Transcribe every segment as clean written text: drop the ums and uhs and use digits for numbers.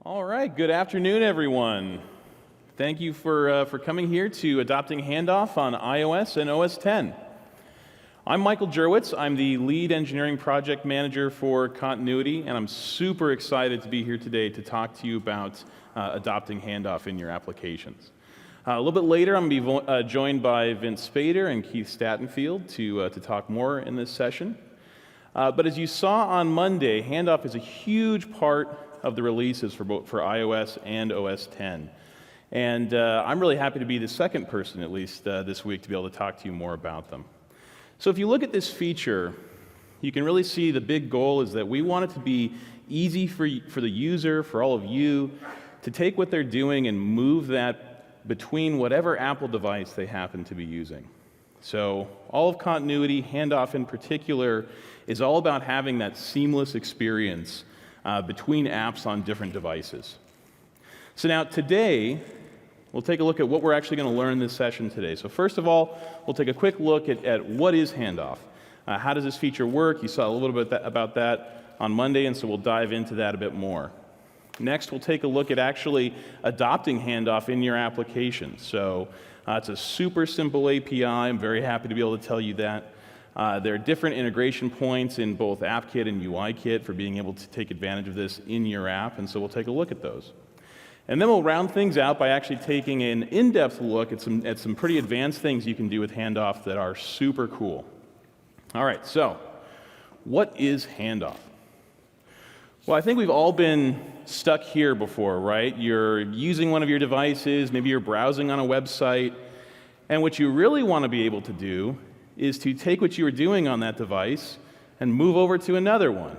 All right, good afternoon, everyone. Thank you for coming here to Adopting Handoff on iOS and OS 10. I'm Michael Jurwitz. I'm the lead engineering project manager for Continuity, and I'm super excited to be here today to talk to you about adopting Handoff in your applications. A little bit later, I'm going to be joined by Vince Spader and Keith Statenfield to talk more in this session. But as you saw on Monday, Handoff is a huge part of the releases for iOS and OS 10. And I'm really happy to be the second person, at least this week, to be able to talk to you more about them. So if you look at this feature, you can really see the big goal is that we want it to be easy for the user, for all of you, to take what they're doing and move that between whatever Apple device they happen to be using. So all of Continuity, Handoff in particular, is all about having that seamless experience between apps on different devices. So now today, we'll take a look at what we're actually going to learn in this session today. So first of all, we'll take a quick look at what is Handoff. How does this feature work? You saw a little bit about that on Monday, and so we'll dive into that a bit more. Next, we'll take a look at actually adopting Handoff in your application. So it's a super simple API. I'm very happy to be able to tell you that. There are different integration points in both AppKit and UIKit for being able to take advantage of this in your app, and so we'll take a look at those. And then we'll round things out by actually taking an in-depth look at some pretty advanced things you can do with Handoff that are super cool. All right, so what is Handoff? Well, I think we've all been stuck here before, right? You're using one of your devices, maybe you're browsing on a website, and what you really want to be able to do is to take what you were doing on that device and move over to another one.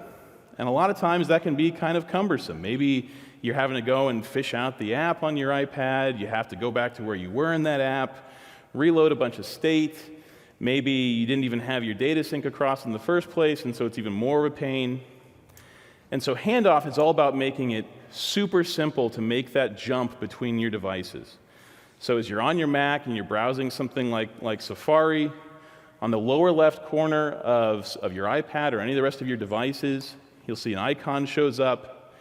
And a lot of times that can be kind of cumbersome. Maybe you're having to go and fish out the app on your iPad, you have to go back to where you were in that app, reload a bunch of state, maybe you didn't even have your data sync across in the first place, and so it's even more of a pain. And so Handoff is all about making it super simple to make that jump between your devices. So as you're on your Mac and you're browsing something like Safari, on the lower left corner of your iPad or any of the rest of your devices, you'll see an icon shows up.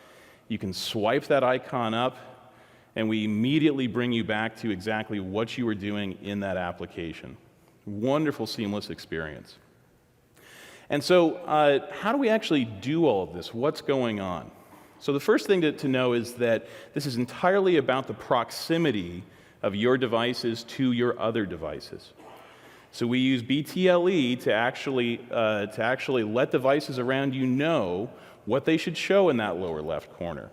You can swipe that icon up, and we immediately bring you back to exactly what you were doing in that application. Wonderful, seamless experience. And so how do we actually do all of this? What's going on? So the first thing to know is that this is entirely about the proximity of your devices to your other devices. So we use BTLE to actually let devices around you know what they should show in that lower left corner.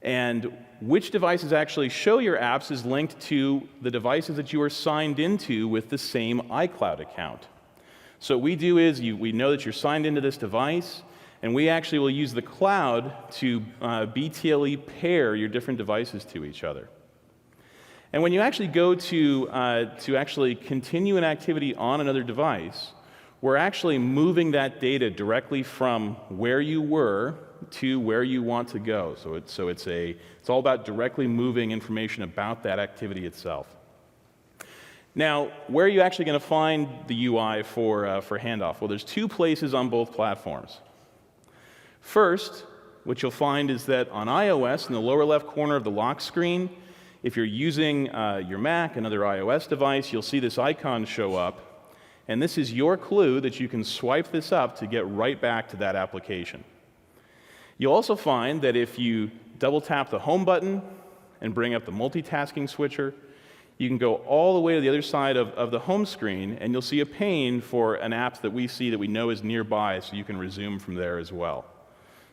And which devices actually show your apps is linked to the devices that you are signed into with the same iCloud account. So what we do is we know that you're signed into this device, and we actually will use the cloud to BTLE pair your different devices to each other. And when you actually go to actually continue an activity on another device, we're actually moving that data directly from where you were to where you want to go. So it's all about directly moving information about that activity itself. Now, where are you actually going to find the UI for Handoff? Well, there's two places on both platforms. First, what you'll find is that on iOS, in the lower left corner of the lock screen, if you're using your Mac, another iOS device, you'll see this icon show up, and this is your clue that you can swipe this up to get right back to that application. You'll also find that if you double tap the home button and bring up the multitasking switcher, you can go all the way to the other side of the home screen, and you'll see a pane for an app that we see that we know is nearby, so you can resume from there as well.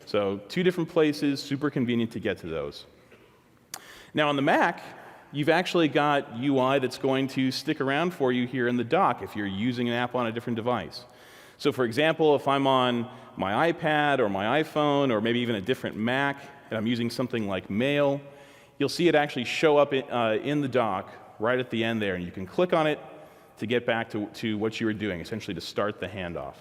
So two different places, super convenient to get to those. Now on the Mac, you've actually got UI that's going to stick around for you here in the dock if you're using an app on a different device. So for example, if I'm on my iPad or my iPhone or maybe even a different Mac and I'm using something like Mail, you'll see it actually show up in the dock right at the end there, and you can click on it to get back to what you were doing, essentially to start the handoff.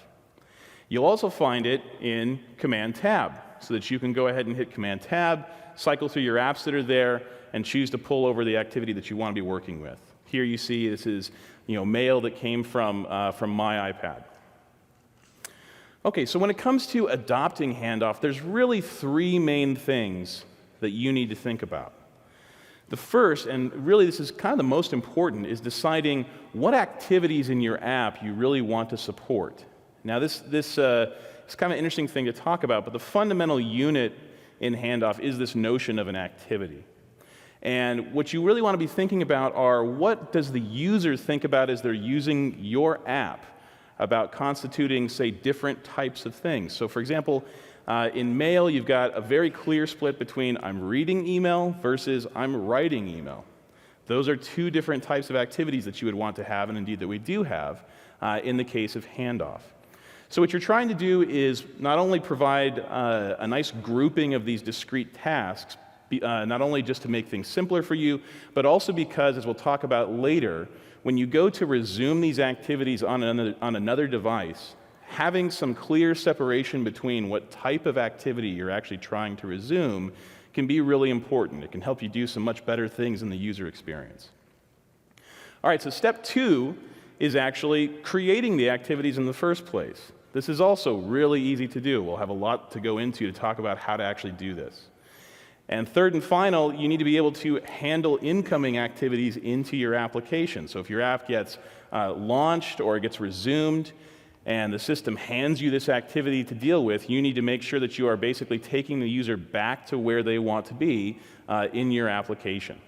You'll also find it in Command Tab, so that you can go ahead and hit Command Tab, cycle through your apps that are there, and choose to pull over the activity that you want to be working with. Here you see this is mail that came from my iPad. Okay, so when it comes to adopting Handoff, there's really three main things that you need to think about. The first, and really this is kind of the most important, is deciding what activities in your app you really want to support. Now this is kind of an interesting thing to talk about, but the fundamental unit in Handoff is this notion of an activity. And what you really want to be thinking about are, what does the user think about as they're using your app about constituting, say, different types of things. So for example, in Mail, you've got a very clear split between I'm reading email versus I'm writing email. Those are two different types of activities that you would want to have, and indeed that we do have, in the case of Handoff. So what you're trying to do is not only provide a nice grouping of these discrete tasks, not only just to make things simpler for you, but also because, as we'll talk about later, when you go to resume these activities on another device, having some clear separation between what type of activity you're actually trying to resume can be really important. It can help you do some much better things in the user experience. All right, so step 2 is actually creating the activities in the first place. This is also really easy to do. We'll have a lot to go into to talk about how to actually do this. And third and final, you need to be able to handle incoming activities into your application. So if your app gets launched or it gets resumed, and the system hands you this activity to deal with, you need to make sure that you are basically taking the user back to where they want to be in your application.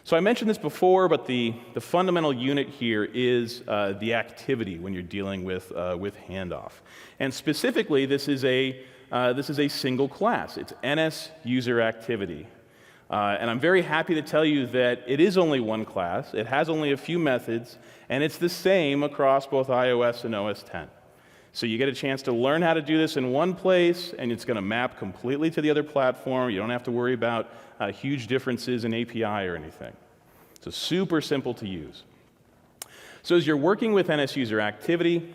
So I mentioned this before, but the fundamental unit here is the activity when you're dealing with Handoff. And specifically, this is a single class. It's NS user activity. And I'm very happy to tell you that it is only one class. It has only a few methods, and it's the same across both iOS and OS X. So you get a chance to learn how to do this in one place, and it's going to map completely to the other platform. You don't have to worry about huge differences in API or anything. So super simple to use. So as you're working with NS user activity,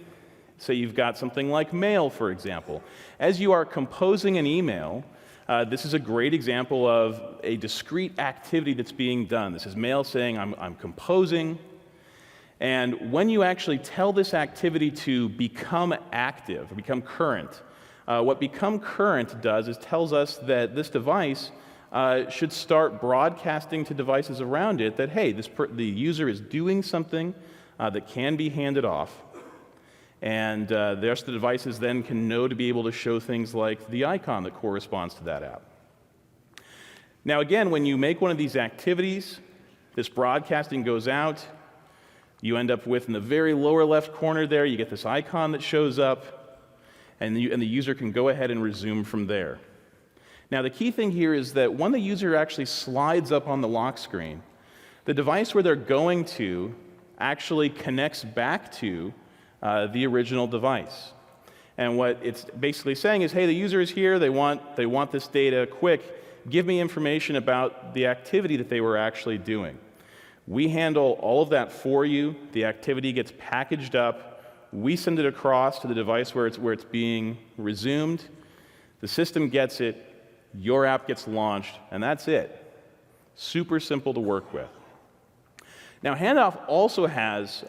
say you've got something like Mail, for example. As you are composing an email, this is a great example of a discrete activity that's being done. This is Mail saying, I'm composing. And when you actually tell this activity to become active, or become current, what become current does is tells us that this device should start broadcasting to devices around it that, hey, the user is doing something that can be handed off. And the rest of the devices then can know to be able to show things like the icon that corresponds to that app. Now again, when you make one of these activities, this broadcasting goes out. You end up with, in the very lower left corner there, you get this icon that shows up, and the user can go ahead and resume from there. Now the key thing here is that when the user actually slides up on the lock screen, the device where they're going to actually connects back to the original device. And what it's basically saying is, hey, the user is here, they want this data quick, give me information about the activity that they were actually doing. We handle all of that for you. The activity gets packaged up. We send it across to the device where it's being resumed. The system gets it, your app gets launched, and that's it. Super simple to work with. Now, Handoff also has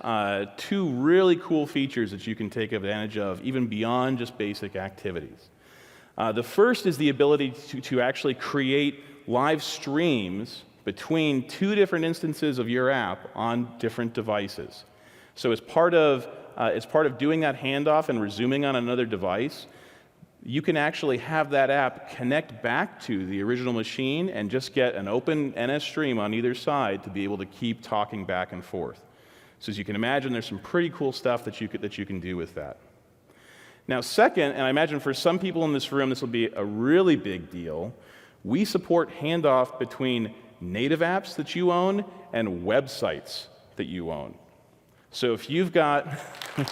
two really cool features that you can take advantage of, even beyond just basic activities. The first is the ability to actually create live streams between two different instances of your app on different devices. So as part of doing that handoff and resuming on another device, you can actually have that app connect back to the original machine and just get an open NS stream on either side to be able to keep talking back and forth. So as you can imagine, there's some pretty cool stuff that you can do with that. Now second, and I imagine for some people in this room this will be a really big deal, we support handoff between native apps that you own and websites that you own. So if you've got an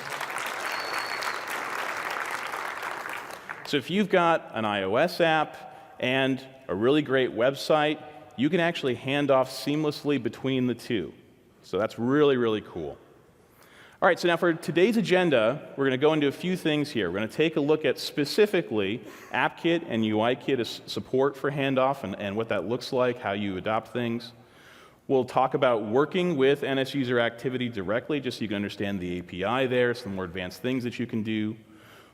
iOS app and a really great website, you can actually hand off seamlessly between the two. So that's really, really cool. All right, so now for today's agenda, we're going to go into a few things here. We're going to take a look at specifically AppKit and UIKit as support for handoff and what that looks like, how you adopt things. We'll talk about working with NS user activity directly, just so you can understand the API there, some more advanced things that you can do.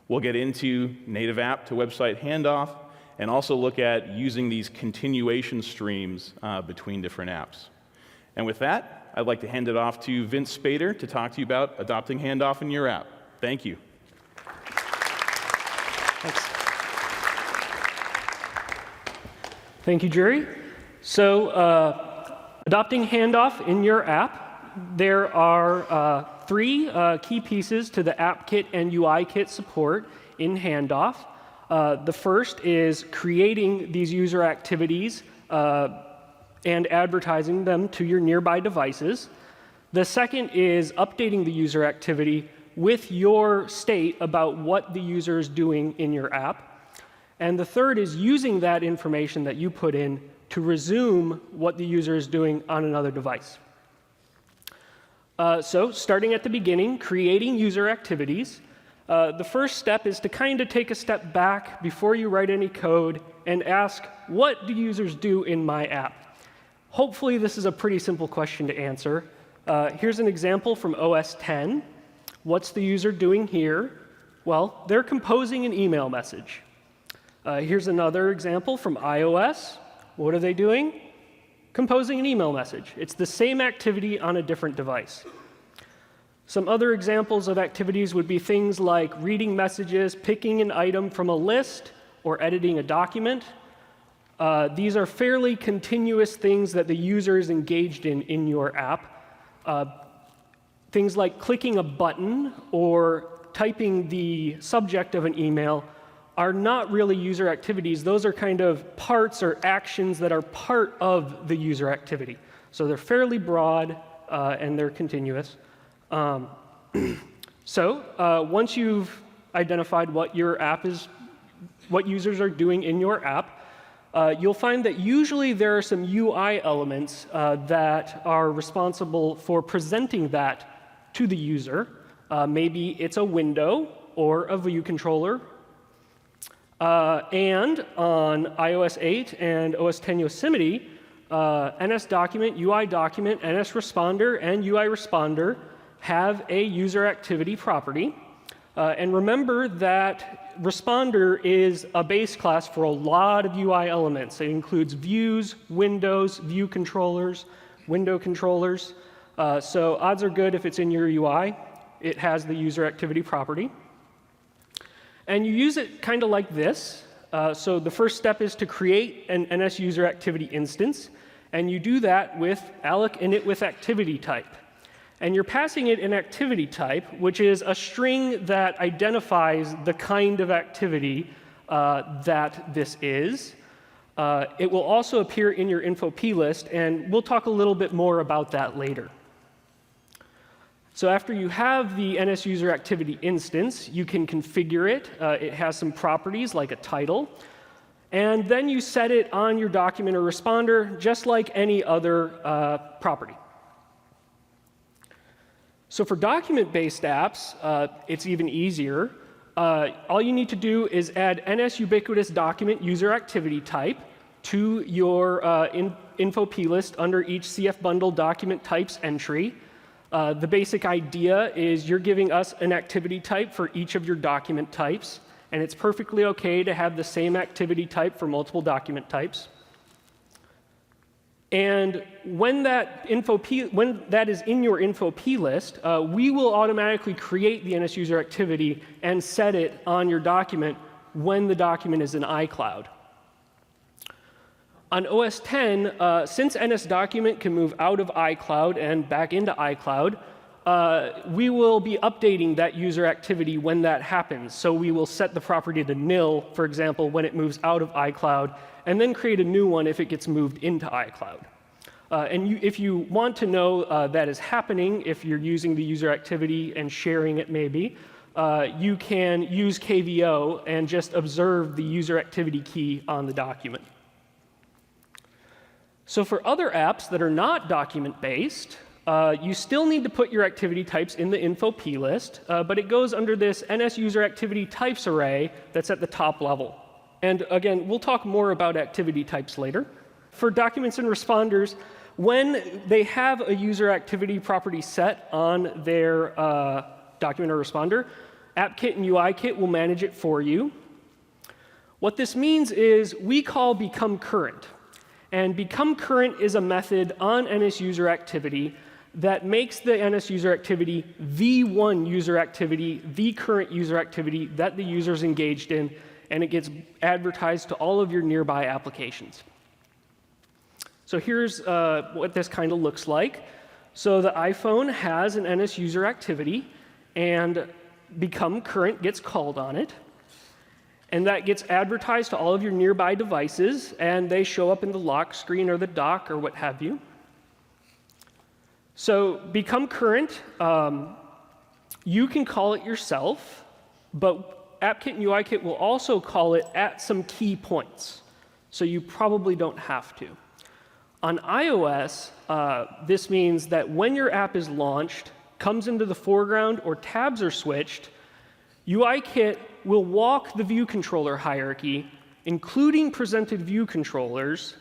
We'll get into native app to website handoff, and also look at using these continuation streams between different apps. And with that, I'd like to hand it off to Vince Spader to talk to you about adopting Handoff in your app. Thank you. Thanks. Thank you, Jerry. So, adopting Handoff in your app, there are three key pieces to the AppKit and UIKit support in Handoff. The first is creating these user activities and advertising them to your nearby devices. The second is updating the user activity with your state about what the user is doing in your app. And the third is using that information that you put in to resume what the user is doing on another device. So starting at the beginning, creating user activities. The first step is to kind of take a step back before you write any code and ask, what do users do in my app? Hopefully, this is a pretty simple question to answer. Here's an example from OS 10. What's the user doing here? Well, they're composing an email message. Here's another example from iOS. What are they doing? Composing an email message. It's the same activity on a different device. Some other examples of activities would be things like reading messages, picking an item from a list, or editing a document. These are fairly continuous things that the user is engaged in your app. Things like clicking a button or typing the subject of an email are not really user activities. Those are kind of parts or actions that are part of the user activity. So they're fairly broad and they're continuous. Once you've identified what your app is, what users are doing in your app, you'll find that usually there are some UI elements that are responsible for presenting that to the user. Maybe it's a window or a view controller. And on iOS 8 and OS 10 Yosemite, NS Document, UI Document, NS Responder, and UI Responder have a user activity property. And remember that Responder is a base class for a lot of UI elements. It includes views, windows, view controllers, window controllers. So odds are good if it's in your UI, it has the user activity property. And you use it kind of like this. So the first step is to create an NS user activity instance. And you do that with alloc init with activity type. And you're passing it an activity type, which is a string that identifies the kind of activity that this is. It will also appear in your info plist, and we'll talk a little bit more about that later. So after you have the NS user activity instance, you can configure it. It has some properties like a title. And then you set it on your document or responder, just like any other property. So for document-based apps, it's even easier. All you need to do is add NS ubiquitous document user activity type to your info plist under each CF bundle document types entry. The basic idea is you're giving us an activity type for each of your document types, and it's perfectly OK to have the same activity type for multiple document types. And when that is in your info plist, we will automatically create the NS user activity and set it on your document when the document is in iCloud. On OS 10, since NS document can move out of iCloud and back into iCloud, we will be updating that user activity when that happens. So we will set the property to nil, for example, when it moves out of iCloud, and then create a new one if it gets moved into iCloud. If you want to know that is happening, if you're using the user activity and sharing it maybe, you can use KVO and just observe the user activity key on the document. So for other apps that are not document-based, you still need to put your activity types in the info plist, but it goes under this NS user activity types array that's at the top level. And again, we'll talk more about activity types later. For documents and responders, when they have a user activity property set on their document or responder, AppKit and UIKit will manage it for you. What this means is we call become current. And become current is a method on NSUserActivity that makes the NSUserActivity the one user activity, the current user activity that the user is engaged in, and it gets advertised to all of your nearby applications. So here's what this kind of looks like. So the iPhone has an NSUserActivity, and become current gets called on it. And that gets advertised to all of your nearby devices, and they show up in the lock screen or the dock or what have you. So become current, you can call it yourself, but AppKit and UIKit will also call it at some key points. So you probably don't have to. On iOS, this means that when your app is launched, comes into the foreground, or tabs are switched, UIKit will walk the view controller hierarchy, including presented view controllers,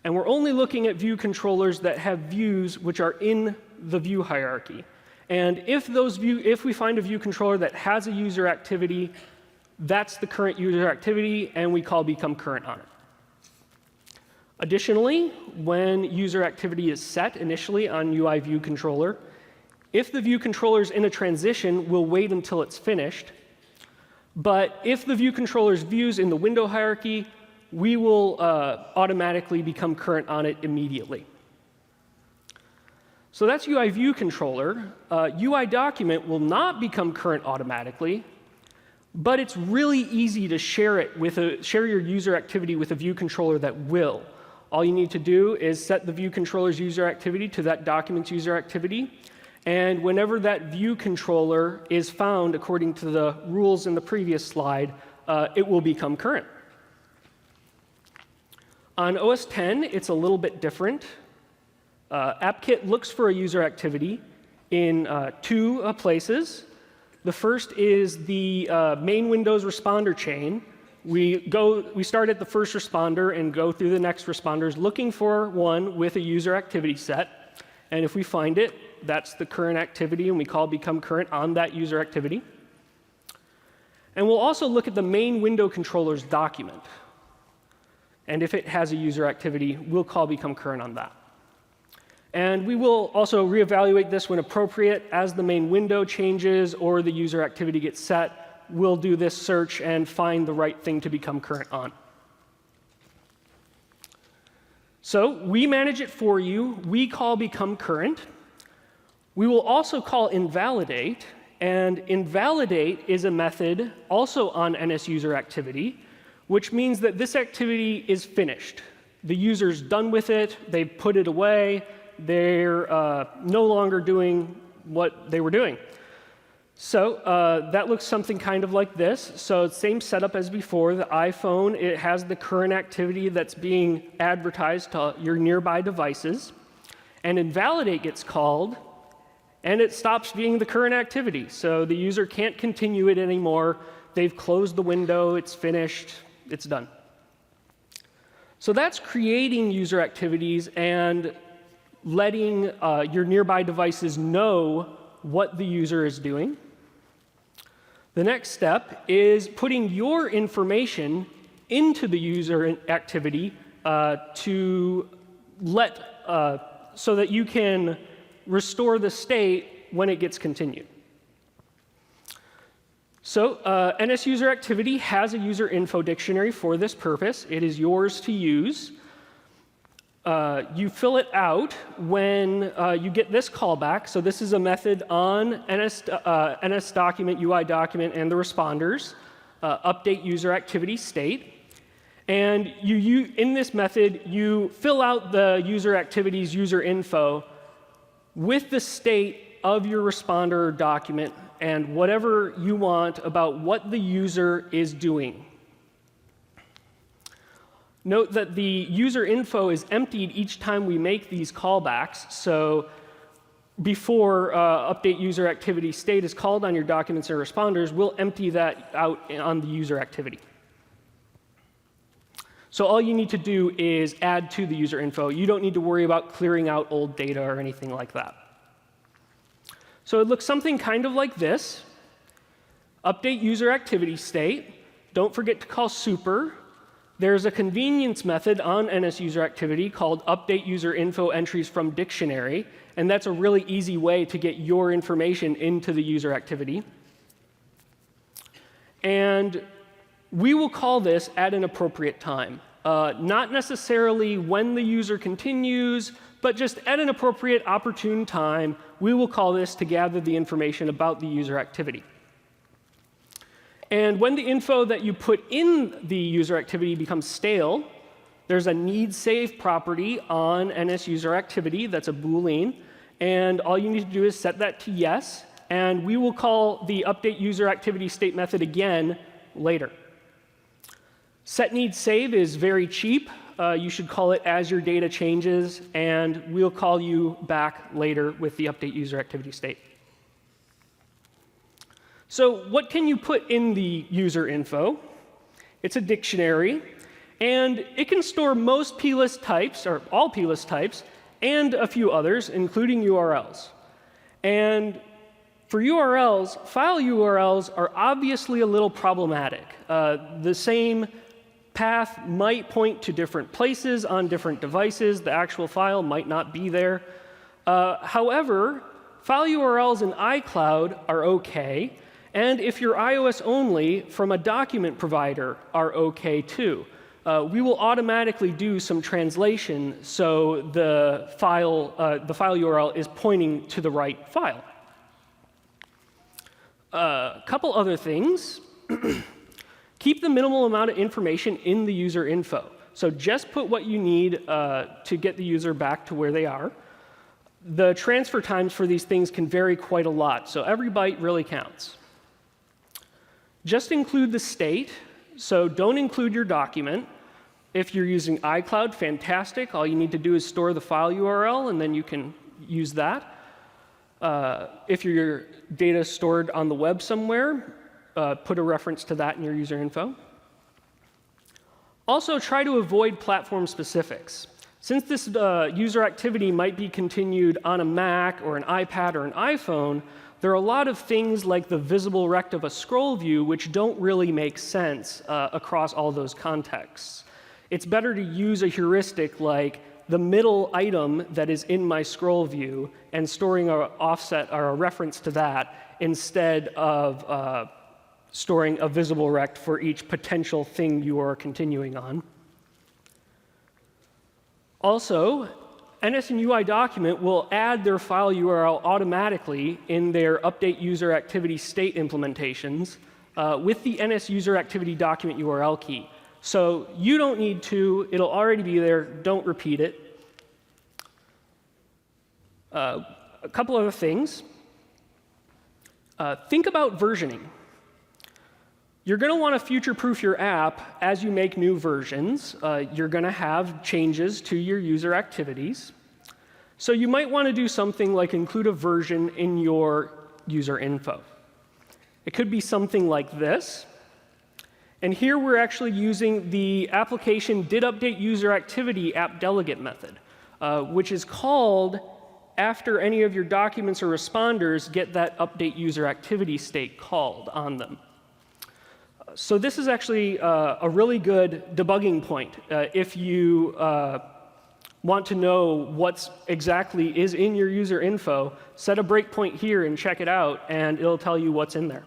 and we're only looking at view controllers that have views which are in the view hierarchy. And if we find a view controller that has a user activity, that's the current user activity, and we call become current on it. Additionally, when user activity is set initially on UI view controller, if the view controller is in a transition, we'll wait until it's finished. But if the view controller's views in the window hierarchy, we will automatically become current on it immediately. So that's UI view controller. UI document will not become current automatically, but it's really easy to share your user activity with a view controller that will. All you need to do is set the view controller's user activity to that document's user activity. And whenever that view controller is found according to the rules in the previous slide, it will become current. On OS X, it's a little bit different. AppKit looks for a user activity in two places. The first is the main Windows responder chain. We start at the first responder and go through the next responders looking for one with a user activity set. And if we find it, that's the current activity, and we call become current on that user activity. And we'll also look at the main window controller's document. And if it has a user activity, we'll call become current on that. And we will also reevaluate this when appropriate. As the main window changes or the user activity gets set, we'll do this search and find the right thing to become current on. So we manage it for you. We call become current. We will also call invalidate. And invalidate is a method also on NSUserActivity, which means that this activity is finished. The user's done with it. They've put it away. They're no longer doing what they were doing. So that looks something kind of like this. So same setup as before. The iPhone, it has the current activity that's being advertised to your nearby devices. And invalidate gets called, and it stops being the current activity. So the user can't continue it anymore. They've closed the window. It's finished. It's done. So that's creating user activities and letting your nearby devices know what the user is doing. The next step is putting your information into the user activity so that you can restore the state when it gets continued. So NSUserActivity has a user info dictionary for this purpose. It is yours to use. You fill it out when you get this callback. So this is a method on NS document, UI document, and the responders, update user activity state. And in this method, you fill out the user activity's user info with the state of your responder document and whatever you want about what the user is doing. Note that the user info is emptied each time we make these callbacks. So before update user activity state is called on your documents and responders, we'll empty that out on the user activity. So all you need to do is add to the user info. You don't need to worry about clearing out old data or anything like that. So it looks something kind of like this. Update user activity state. don't forget to call super. There's a convenience method on NSUserActivity called update user info entries from dictionary, and that's a really easy way to get your information into the user activity. And we will call this at an appropriate time. Not necessarily when the user continues, but just at an appropriate, opportune time, we will call this to gather the information about the user activity. And when the info that you put in the user activity becomes stale, there's a need save property on NSUserActivity that's a Boolean. And all you need to do is set that to yes. And we will call the update user activity state method again later. Set need save is very cheap. You should call it as your data changes. And we'll call you back later with the update user activity state. So what can you put in the user info? It's a dictionary, and it can store most plist types, or all plist types, and a few others, including URLs. And for URLs, file URLs are obviously a little problematic. The same path might point to different places on different devices. The actual file might not be there. However, file URLs in iCloud are OK. And if you're iOS only, from a document provider are OK too. We will automatically do some translation so the file URL is pointing to the right file. A couple other things. Keep the minimal amount of information in the user info. So just put what you need to get the user back to where they are. The transfer times for these things can vary quite a lot, so every byte really counts. Just include the state, so don't include your document. If you're using iCloud, fantastic. All you need to do is store the file URL, and then you can use that. If your data is stored on the web somewhere, put a reference to that in your user info. Also, try to avoid platform specifics. Since this user activity might be continued on a Mac or an iPad or an iPhone, there are a lot of things like the visible rect of a scroll view which don't really make sense across all those contexts. It's better to use a heuristic like the middle item that is in my scroll view and storing an offset or a reference to that instead of storing a visible rect for each potential thing you are continuing on. Also, NS and UI document will add their file URL automatically in their update user activity state implementations with the NS user activity document URL key. So you don't need to. It'll already be there. Don't repeat it. A couple other things. Think about versioning. You're going to want to future-proof your app as you make new versions. You're going to have changes to your user activities. So you might want to do something like include a version in your user info. It could be something like this. And here we're actually using the application did update user activity app delegate method, which is called after any of your documents or responders get that update user activity state called on them. So this is actually a really good debugging point if you want to know what exactly is in your user info. Set a breakpoint here and check it out, and it'll tell you what's in there.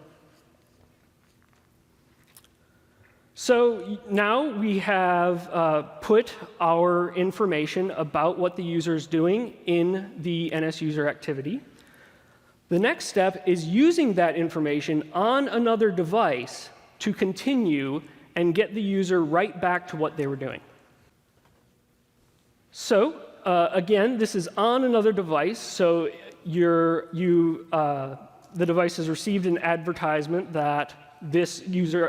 So now we have put our information about what the user is doing in the NS user activity. The next step is using that information on another device to continue and get the user right back to what they were doing. So again, this is on another device. So the device has received an advertisement that this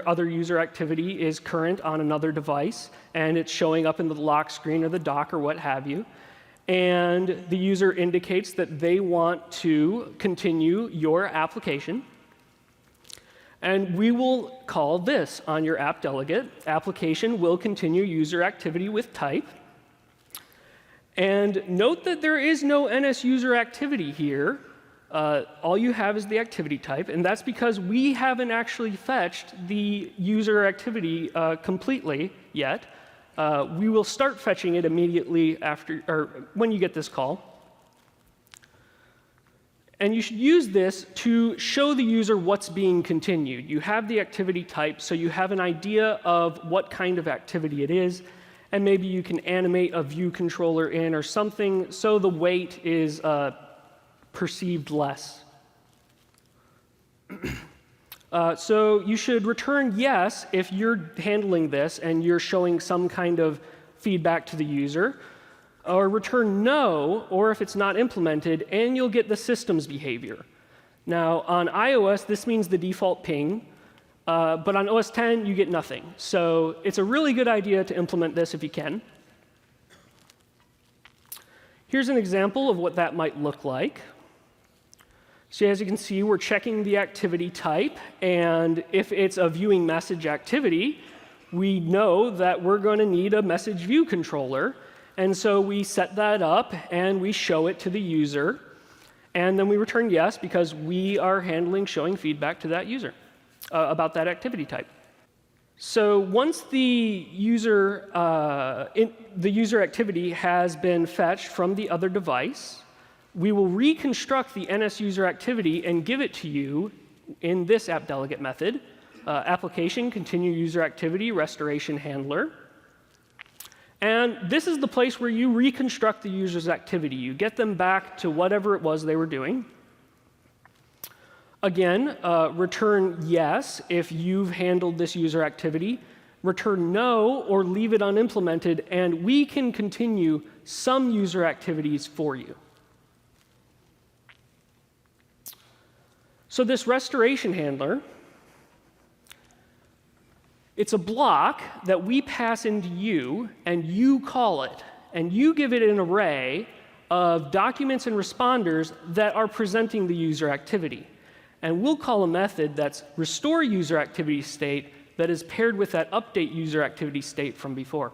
other user activity is current on another device, and it's showing up in the lock screen or the dock or what have you. And the user indicates that they want to continue your application. And we will call this on your app delegate. Application will continue user activity with type. And note that there is no NS user activity here. All you have is the activity type, and that's because we haven't actually fetched the user activity completely yet. We will start fetching it immediately after, or when you get this call. And you should use this to show the user what's being continued. You have the activity type, so you have an idea of what kind of activity it is, and maybe you can animate a view controller in or something so the wait is perceived less. So you should return yes if you're handling this and you're showing some kind of feedback to the user, or return no, or if it's not implemented, and you'll get the system's behavior. Now, on iOS, this means the default ping, but on OS 10, you get nothing. So it's a really good idea to implement this if you can. Here's an example of what that might look like. So as you can see, we're checking the activity type, and if it's a viewing message activity, we know that we're going to need a message view controller. And so we set that up, and we show it to the user. And then we return yes, because we are handling showing feedback to that user about that activity type. So once the user activity has been fetched from the other device, we will reconstruct the NS user activity and give it to you in this app delegate method, application, continue user activity, restoration handler. And this is the place where you reconstruct the user's activity. You get them back to whatever it was they were doing. Again, return yes if you've handled this user activity. Return no or leave it unimplemented, and we can continue some user activities for you. So this restoration handler, it's a block that we pass into you, and you call it. And you give it an array of documents and responders that are presenting the user activity. And we'll call a method that's restore user activity state that is paired with that update user activity state from before.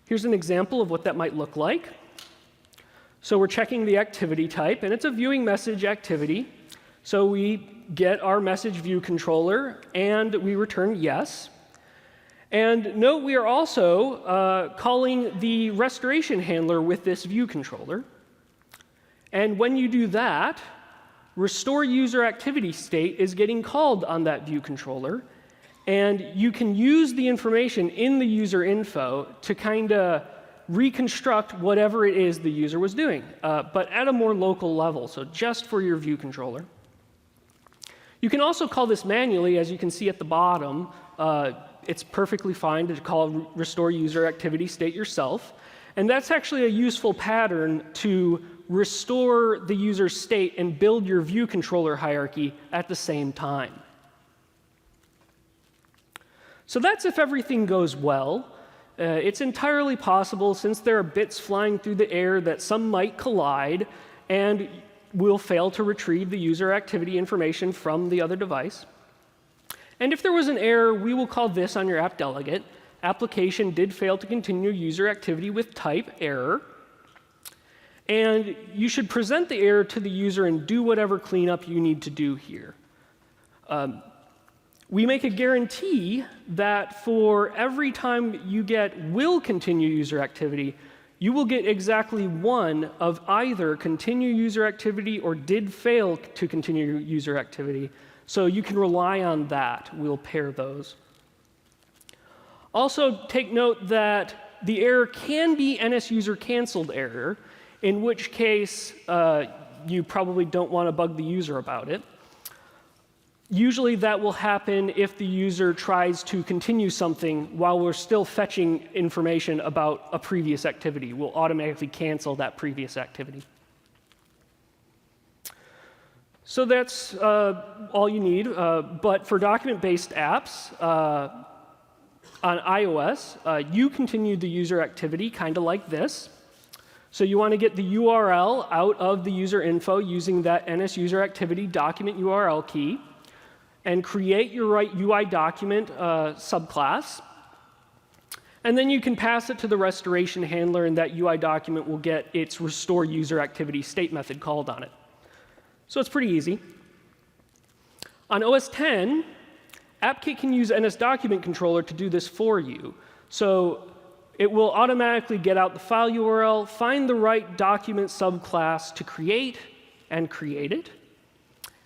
Here's an example of what that might look like. So we're checking the activity type, and it's a viewing message activity. So we get our message view controller, and we return yes. And note we are also calling the restoration handler with this view controller. And when you do that, restore user activity state is getting called on that view controller. And you can use the information in the user info to kind of reconstruct whatever it is the user was doing, but at a more local level, so just for your view controller. You can also call this manually, as you can see at the bottom. It's perfectly fine to call restore user activity state yourself. And that's actually a useful pattern to restore the user's state and build your view controller hierarchy at the same time. So that's if everything goes well. It's entirely possible, since there are bits flying through the air, that some might collide, and will fail to retrieve the user activity information from the other device. And if there was an error, we will call this on your app delegate. Application did fail to continue user activity with type error. And you should present the error to the user and do whatever cleanup you need to do here. We make a guarantee that for every time you get will continue user activity, you will get exactly one of either continue user activity or did fail to continue user activity. So you can rely on that. We'll pair those. Also, take note that the error can be NS user canceled error, in which case you probably don't want to bug the user about it. Usually that will happen if the user tries to continue something while we're still fetching information about a previous activity. We'll automatically cancel that previous activity. So that's all you need. But for document-based apps on iOS, you continue the user activity kind of like this. So you want to get the URL out of the user info using that NS user activity document URL key, and create your UI document subclass. And then you can pass it to the restoration handler, and that UI document will get its restore user activity state method called on it. So it's pretty easy. On OS 10, AppKit can use NSDocument controller to do this for you. So it will automatically get out the file URL, find the right document subclass to create, and create it.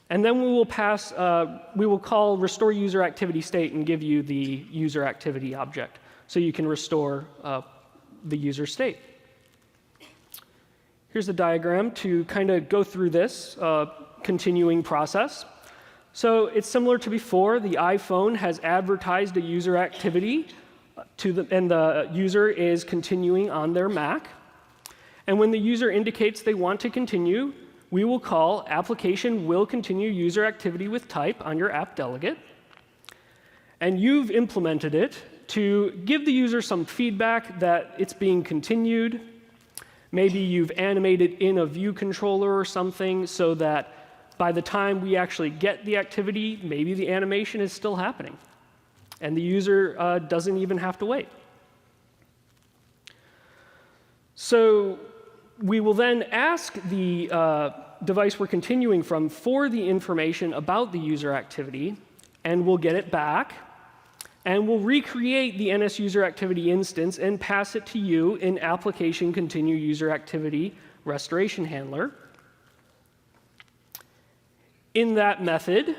And then we will call restore user activity state and give you the user activity object, so you can restore the user state. Here's the diagram to kind of go through this continuing process. So it's similar to before. The iPhone has advertised a user activity and the user is continuing on their Mac. And when the user indicates they want to continue, we will call application will continue user activity with type on your app delegate. And you've implemented it to give the user some feedback that it's being continued. Maybe you've animated in a view controller or something so that by the time we actually get the activity, maybe the animation is still happening. And the user doesn't even have to wait. So we will then ask the device we're continuing from for the information about the user activity, and we'll get it back. And we'll recreate the NS user activity instance and pass it to you in application continue user activity restoration handler. In that method,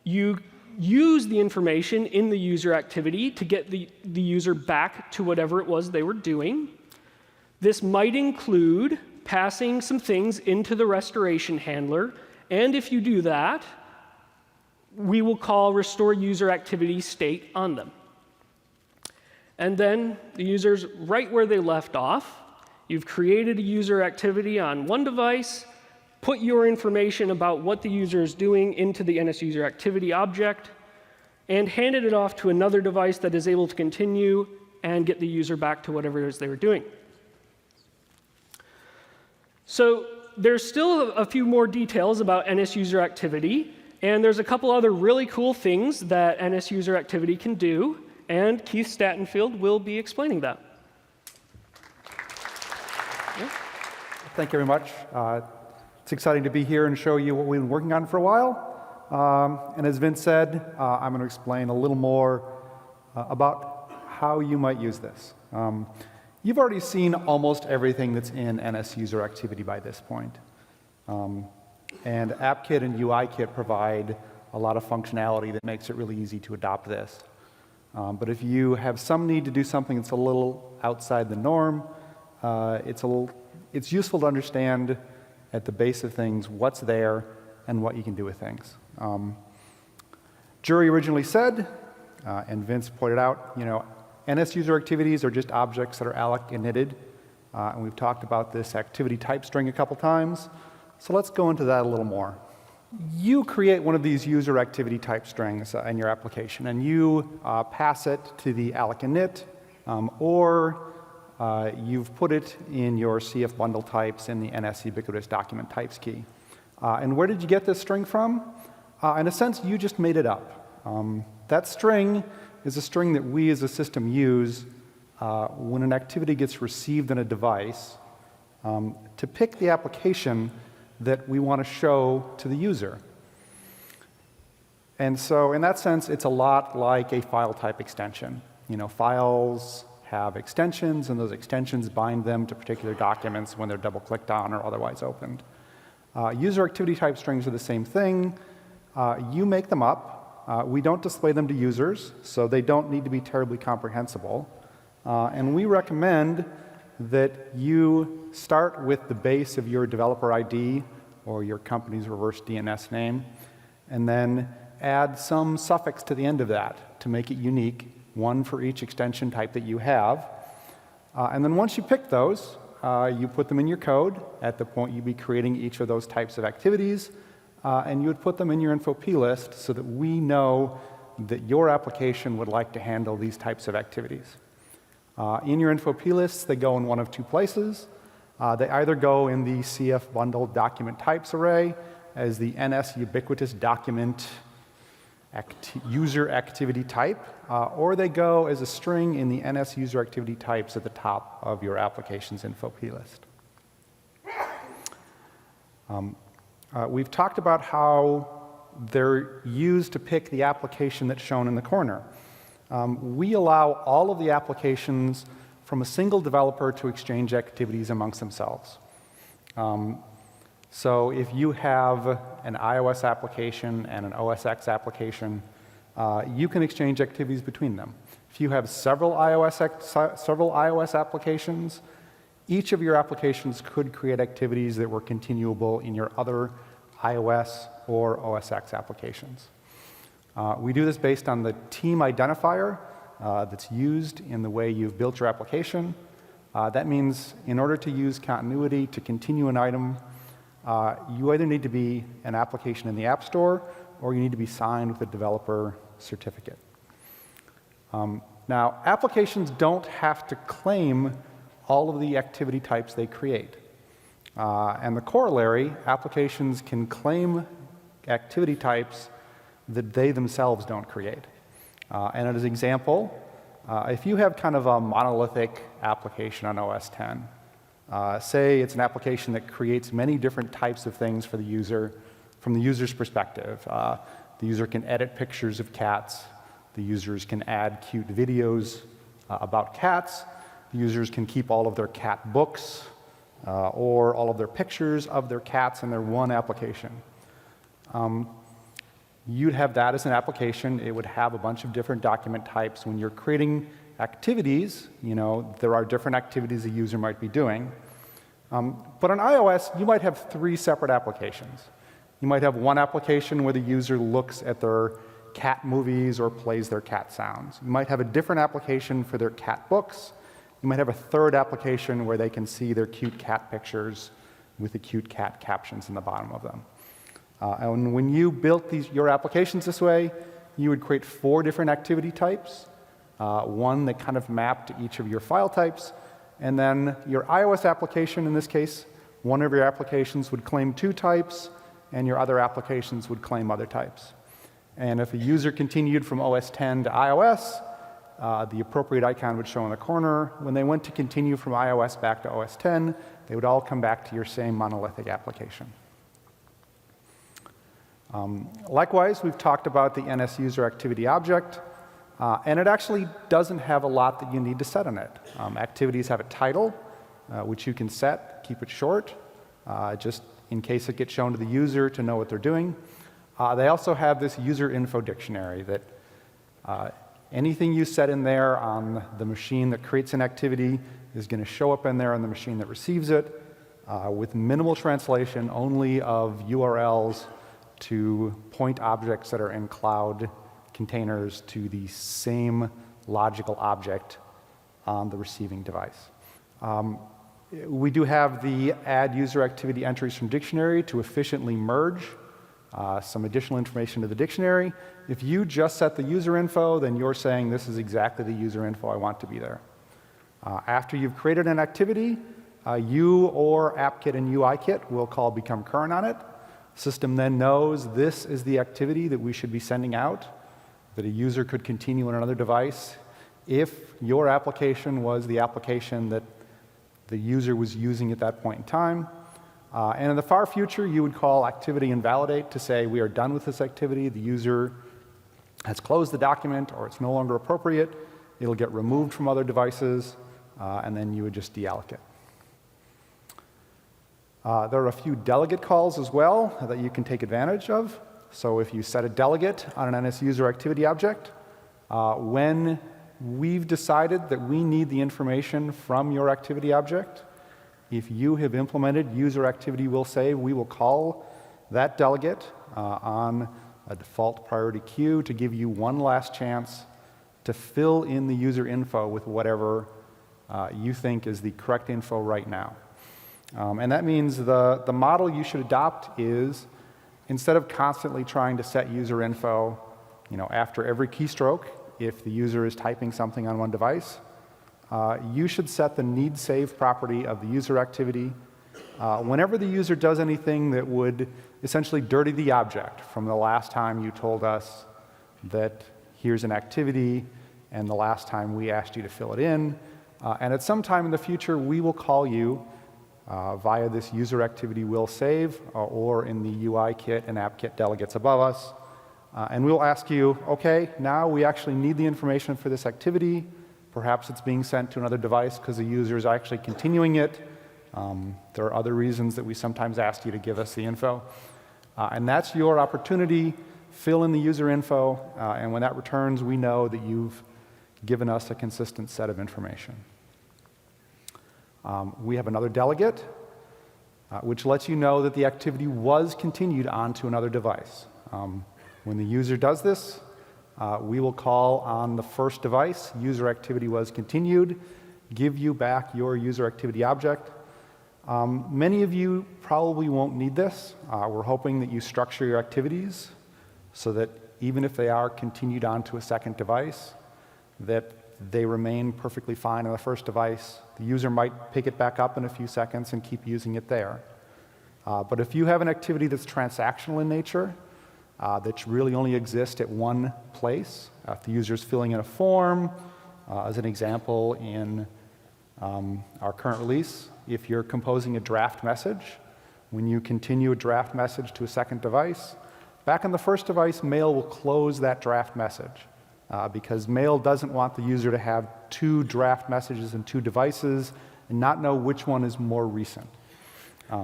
you use the information in the user activity to get the user back to whatever it was they were doing. This might include passing some things into the restoration handler, and if you do that, we will call restore user activity state on them. And then the user's right where they left off. You've created a user activity on one device, put your information about what the user is doing into the NS user activity object, and handed it off to another device that is able to continue and get the user back to whatever it is they were doing. So there's still a few more details about NS user activity, and there's a couple other really cool things that NS user activity can do, and Keith Statenfield will be explaining that. Yeah. Thank you very much. It's exciting to be here and show you what we've been working on for a while. And as Vince said, I'm going to explain a little more about how you might use this. You've already seen almost everything that's in NS user activity by this point. And AppKit and UIKit provide a lot of functionality that makes it really easy to adopt this. But if you have some need to do something that's a little outside the norm, it's useful to understand at the base of things what's there and what you can do with things. Jury originally said, and Vince pointed out, NS user activities are just objects that are alloc initted. And we've talked about this activity type string a couple times. So let's go into that a little more. You create one of these user activity type strings in your application, and you pass it to the alloc init, or you've put it in your CF bundle types in the NS ubiquitous document types key. And where did you get this string from? In a sense, you just made it up. That string is a string that we as a system use when an activity gets received in a device to pick the application that we want to show to the user. And so in that sense, it's a lot like a file type extension. Files have extensions, and those extensions bind them to particular documents when they're double-clicked on or otherwise opened. User activity type strings are the same thing. You make them up. We don't display them to users, so they don't need to be terribly comprehensible. And we recommend that you start with the base of your developer ID or your company's reverse DNS name, and then add some suffix to the end of that to make it unique, one for each extension type that you have. And then once you pick those, you put them in your code at the point you'd be creating each of those types of activities, and you would put them in your info P list so that we know that your application would like to handle these types of activities. In your info P lists, they go in one of two places. They either go in the CF bundle document types array as the NS ubiquitous document user activity type, or they go as a string in the NS user activity types at the top of your application's info plist. We've talked about how they're used to pick the application that's shown in the corner. We allow all of the applications from a single developer to exchange activities amongst themselves. So if you have an iOS application and an OS X application, you can exchange activities between them. If you have several iOS applications, each of your applications could create activities that were continuable in your other iOS or OS X applications. We do this based on the team identifier that's used in the way you've built your application. That means in order to use continuity to continue an item, you either need to be an application in the App Store or you need to be signed with a developer certificate. Now, applications don't have to claim all of the activity types they create. And the corollary, applications can claim activity types that they themselves don't create. And as an example, if you have kind of a monolithic application on OS X, say it's an application that creates many different types of things for the user from the user's perspective. The user can edit pictures of cats. The users can add cute videos about cats. The users can keep all of their cat books or all of their pictures of their cats in their one application. You'd have that as an application. It would have a bunch of different document types. When you're creating activities, there are different activities a user might be doing. But on iOS, you might have 3 separate applications. You might have one application where the user looks at their cat movies or plays their cat sounds. You might have a different application for their cat books. You might have a third application where they can see their cute cat pictures with the cute cat captions in the bottom of them. And when you built your applications this way, you would create 4 different activity types, one that kind of mapped to each of your file types, and then your iOS application, in this case, one of your applications would claim 2 types, and your other applications would claim other types. And if a user continued from OS X to iOS, the appropriate icon would show in the corner. When they went to continue from iOS back to OS X, they would all come back to your same monolithic application. Likewise, we've talked about the NS user activity object, and it actually doesn't have a lot that you need to set on it. Activities have a title, which you can set, keep it short, just in case it gets shown to the user to know what they're doing. They also have this user info dictionary that anything you set in there on the machine that creates an activity is going to show up in there on the machine that receives it, with minimal translation only of URLs to point objects that are in cloud containers to the same logical object on the receiving device. We do have the add user activity entries from dictionary to efficiently merge some additional information to the dictionary. If you just set the user info, then you're saying this is exactly the user info I want to be there. After you've created an activity, you or AppKit and UIKit will call become current on it. System then knows this is the activity that we should be sending out, that a user could continue on another device if your application was the application that the user was using at that point in time. And in the far future, you would call activity invalidate to say we are done with this activity. The user has closed the document or it's no longer appropriate. It'll get removed from other devices, and then you would just deallocate. There are a few delegate calls as well that you can take advantage of. So if you set a delegate on an NS user activity object, when we've decided that we need the information from your activity object, if you have implemented user activity will save, we will call that delegate on a default priority queue to give you one last chance to fill in the user info with whatever you think is the correct info right now. And that means the model you should adopt is, instead of constantly trying to set user info, after every keystroke, if the user is typing something on one device, you should set the need save property of the user activity whenever the user does anything that would essentially dirty the object from the last time you told us that here's an activity, and the last time we asked you to fill it in. And at some time in the future, we will call you via this user activity will save, or in the UI kit and app kit delegates above us. And we'll ask you, okay, now we actually need the information for this activity. Perhaps it's being sent to another device because the user is actually continuing it. There are other reasons that we sometimes ask you to give us the info. And that's your opportunity. Fill in the user info, and when that returns, we know that you've given us a consistent set of information. We have another delegate, which lets you know that the activity was continued onto another device. When the user does this, we will call on the first device, user activity was continued, give you back your user activity object. Many of you probably won't need this. We're hoping that you structure your activities so that even if they are continued onto a second device, that they remain perfectly fine on the first device. The user might pick it back up in a few seconds and keep using it there. But if you have an activity that's transactional in nature, that really only exists at one place, if the user's filling in a form, as an example in our current release, if you're composing a draft message, when you continue a draft message to a second device, back on the first device, Mail will close that draft message because Mail doesn't want the user to have two draft messages in two devices and not know which one is more recent.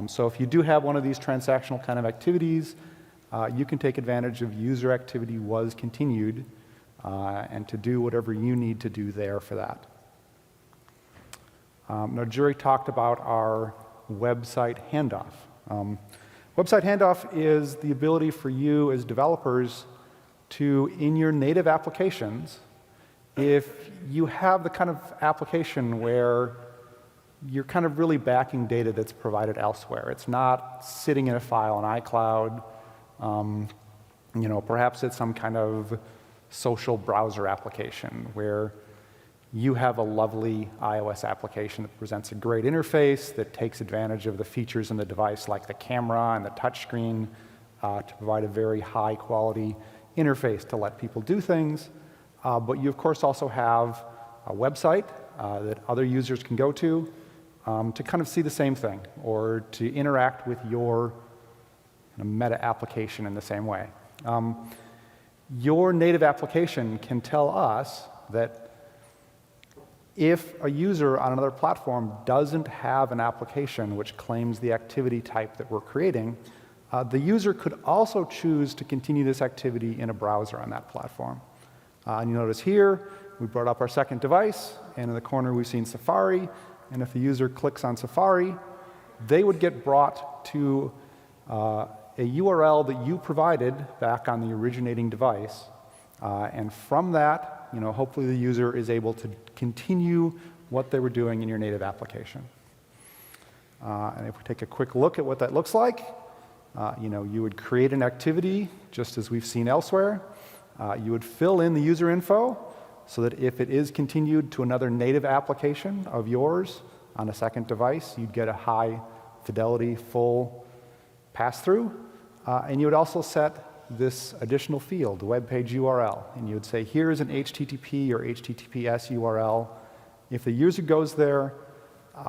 So if you do have one of these transactional kind of activities, you can take advantage of user activity was continued and to do whatever you need to do there for that. Now, Jury talked about our website handoff. Website handoff is the ability for you as developers to, in your native applications, if you have the kind of application where you're kind of really backing data that's provided elsewhere. It's not sitting in a file in iCloud. Perhaps it's some kind of social browser application where you have a lovely iOS application that presents a great interface that takes advantage of the features in the device like the camera and the touchscreen to provide a very high quality interface to let people do things. But you of course also have a website that other users can go to kind of see the same thing or to interact with your meta application in the same way. Your native application can tell us that if a user on another platform doesn't have an application which claims the activity type that we're creating, the user could also choose to continue this activity in a browser on that platform. And you notice here, we brought up our second device, and in the corner we've seen Safari, and if the user clicks on Safari, they would get brought to a URL that you provided back on the originating device. And from that, hopefully the user is able to continue what they were doing in your native application. And if we take a quick look at what that looks like, you would create an activity just as we've seen elsewhere. You would fill in the user info so that if it is continued to another native application of yours on a second device, you'd get a high fidelity full pass-through. And you would also set this additional field, the web page URL, and you would say, here's an HTTP or HTTPS URL. If the user goes there,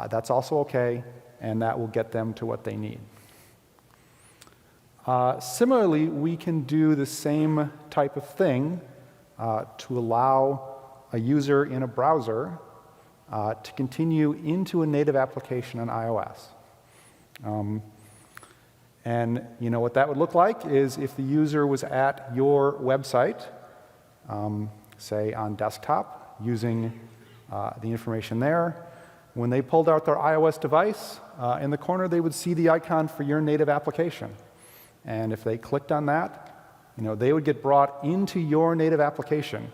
that's also okay, and that will get them to what they need. Similarly, we can do the same type of thing to allow a user in a browser to continue into a native application on iOS. And what that would look like is if the user was at your website, say on desktop, using the information there, when they pulled out their iOS device, in the corner they would see the icon for your native application. And if they clicked on that, they would get brought into your native application,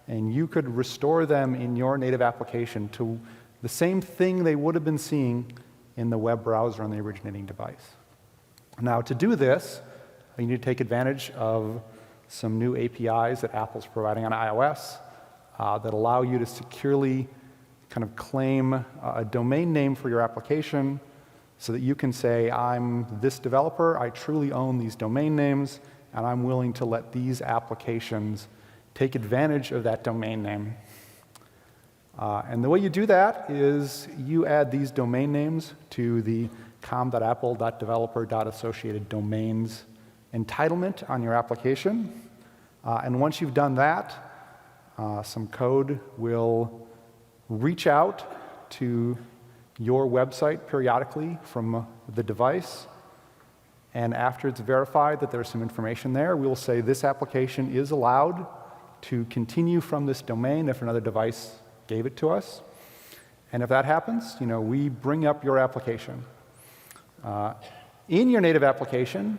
and you could restore them in your native application to the same thing they would have been seeing in the web browser on the originating device. Now, to do this, you need to take advantage of some new APIs that Apple's providing on iOS that allow you to securely kind of claim a domain name for your application so that you can say, I'm this developer, I truly own these domain names, and I'm willing to let these applications take advantage of that domain name. And the way you do that is you add these domain names to the com.apple.developer.associated domains entitlement on your application. And once you've done that, some code will reach out to your website periodically from the device. And after it's verified that there's some information there, we'll say this application is allowed to continue from this domain if another device gave it to us. And if that happens, we bring up your application. In your native application,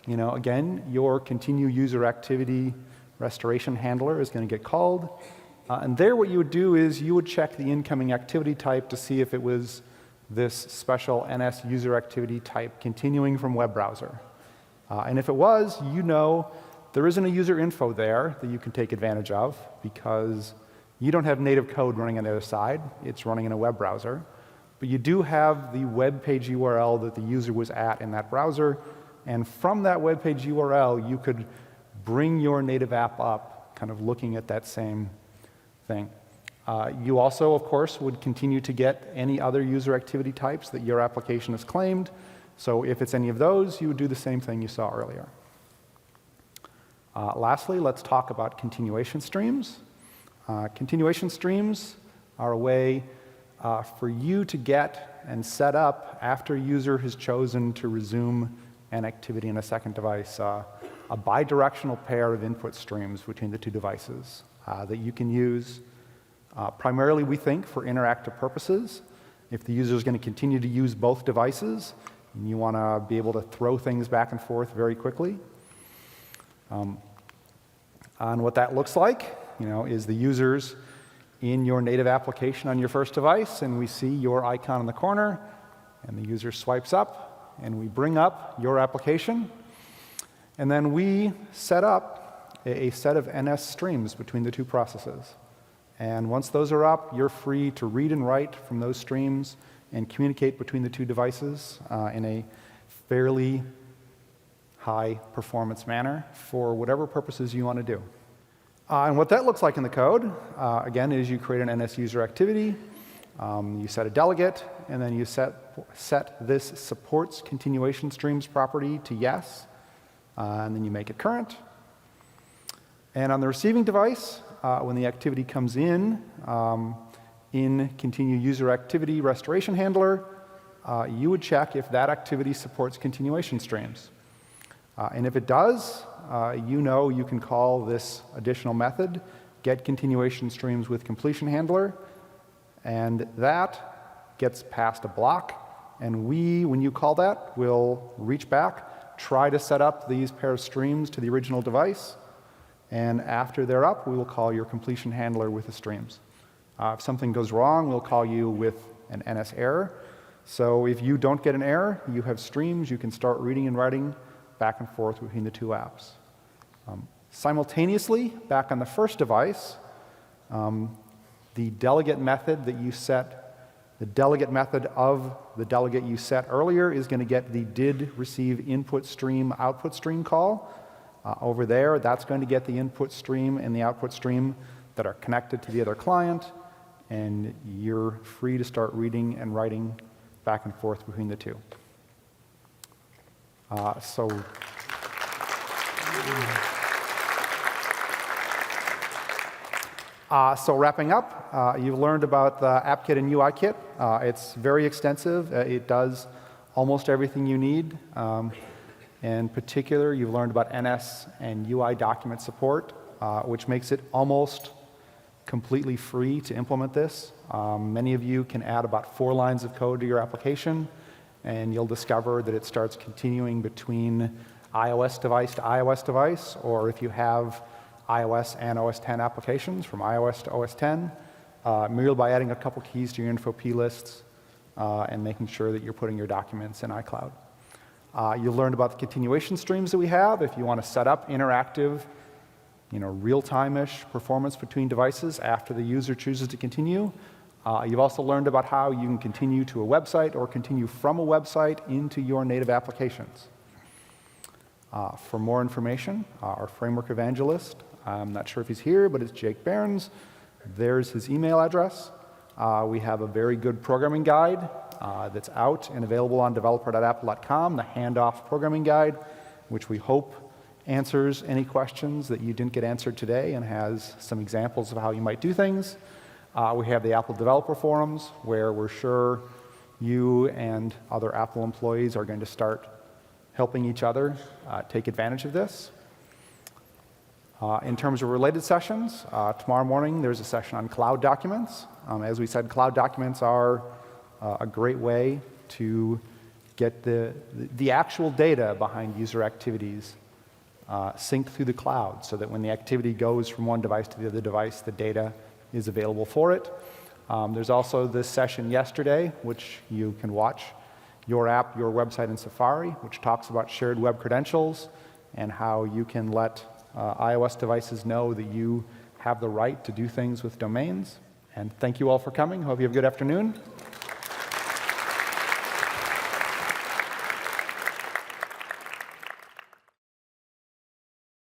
again, your continue user activity restoration handler is going to get called. And there what you would do is you would check the incoming activity type to see if it was this special NS user activity type continuing from web browser. And if it was, there isn't a user info there that you can take advantage of because you don't have native code running on the other side. It's running in a web browser. But you do have the web page URL that the user was at in that browser. And from that web page URL, you could bring your native app up, kind of looking at that same thing. You also, of course, would continue to get any other user activity types that your application has claimed. So if it's any of those, you would do the same thing you saw earlier. Lastly, let's talk about continuation streams. Continuation streams are a way for you to get and set up after a user has chosen to resume an activity in a second device, a bidirectional pair of input streams between the two devices that you can use primarily, we think, for interactive purposes. If the user is going to continue to use both devices, and you want to be able to throw things back and forth very quickly. And what that looks like, is the users in your native application on your first device, and we see your icon in the corner, and the user swipes up, and we bring up your application, and then we set up a set of NS streams between the two processes. And once those are up, you're free to read and write from those streams and communicate between the two devices in a fairly high performance manner for whatever purposes you want to do. And what that looks like in the code, again, is you create an NS user activity, you set a delegate, and then you set this supports continuation streams property to yes, and then you make it current. And on the receiving device, when the activity comes in continue user activity restoration handler, you would check if that activity supports continuation streams. And if it does, you can call this additional method, get continuation streams with completion handler, and that gets past a block. And when you call that, we'll reach back, try to set up these pair of streams to the original device, and after they're up, we will call your completion handler with the streams. If something goes wrong, we'll call you with an NS error. So if you don't get an error, you have streams, you can start reading and writing back and forth between the two apps. Simultaneously, back on the first device, the delegate method that you set, the delegate method of the delegate you set earlier is going to get the did receive input stream output stream call. Over there, that's going to get the input stream and the output stream that are connected to the other client, and you're free to start reading and writing back and forth between the two. So wrapping up, you've learned about the AppKit and UIKit. It's very extensive. It does almost everything you need. In particular, you've learned about NS and UI document support, which makes it almost completely free to implement this. Many of you can add about 4 lines of code to your application, and you'll discover that it starts continuing between iOS device to iOS device, or if you have iOS and OS 10 applications from iOS to OS 10, merely by adding a couple keys to your info P lists and making sure that you're putting your documents in iCloud. You learned about the continuation streams that we have. If you want to set up interactive, real-time-ish performance between devices after the user chooses to continue. You've also learned about how you can continue to a website or continue from a website into your native applications. For more information, our framework evangelist, I'm not sure if he's here, but it's Jake Behrens. There's his email address. We have a very good programming guide that's out and available on developer.apple.com, the Handoff programming guide, which we hope answers any questions that you didn't get answered today and has some examples of how you might do things. We have the Apple Developer Forums, where we're sure you and other Apple employees are going to start helping each other take advantage of this. In terms of related sessions, tomorrow morning there's a session on cloud documents. As we said, cloud documents are a great way to get the actual data behind user activities synced through the cloud, so that when the activity goes from one device to the other device, the data is available for it. There's also this session yesterday, which you can watch, Your App, Your Website in Safari, which talks about shared web credentials and how you can let iOS devices know that you have the right to do things with domains. And thank you all for coming. Hope you have a good afternoon.